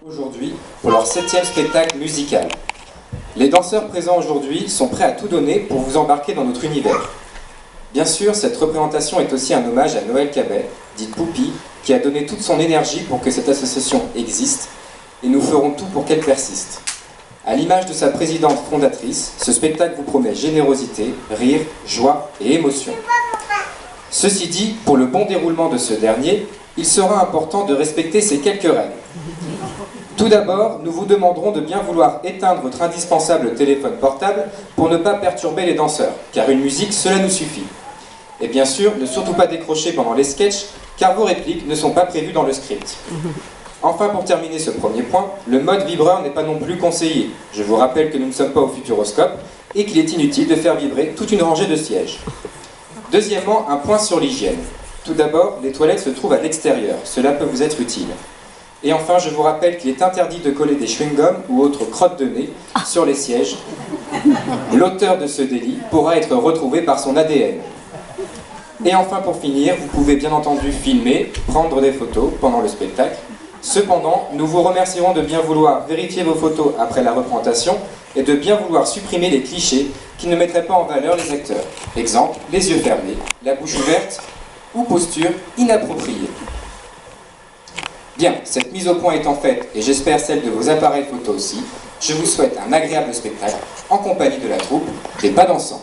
Aujourd'hui pour leur 7e spectacle musical. Les danseurs présents aujourd'hui sont prêts à tout donner pour vous embarquer dans notre univers. Bien sûr, cette représentation est aussi un hommage à Noël Cabet, dite Poupie, qui a donné toute son énergie pour que cette association existe, et nous ferons tout pour qu'elle persiste. À l'image de sa présidente fondatrice, ce spectacle vous promet générosité, rire, joie et émotion. Ceci dit, pour le bon déroulement de ce dernier, il sera important de respecter ces quelques règles. Tout d'abord, nous vous demanderons de bien vouloir éteindre votre indispensable téléphone portable pour ne pas perturber les danseurs, car une musique, cela nous suffit. Et bien sûr, ne surtout pas décrocher pendant les sketchs, car vos répliques ne sont pas prévues dans le script. Enfin, pour terminer ce premier point, le mode vibreur n'est pas non plus conseillé. Je vous rappelle que nous ne sommes pas au Futuroscope et qu'il est inutile de faire vibrer toute une rangée de sièges. Deuxièmement, un point sur l'hygiène. Tout d'abord, les toilettes se trouvent à l'extérieur, cela peut vous être utile. Et enfin, je vous rappelle qu'il est interdit de coller des chewing-gums ou autres crottes de nez sur les sièges. L'auteur de ce délit pourra être retrouvé par son ADN. Et enfin, pour finir, vous pouvez bien entendu filmer, prendre des photos pendant le spectacle. Cependant, nous vous remercierons de bien vouloir vérifier vos photos après la représentation et de bien vouloir supprimer les clichés qui ne mettraient pas en valeur les acteurs. Exemple, les yeux fermés, la bouche ouverte ou posture inappropriée. Bien, cette mise au point étant faite, et j'espère celle de vos appareils photo aussi, je vous souhaite un agréable spectacle en compagnie de la troupe des Pas Dansants.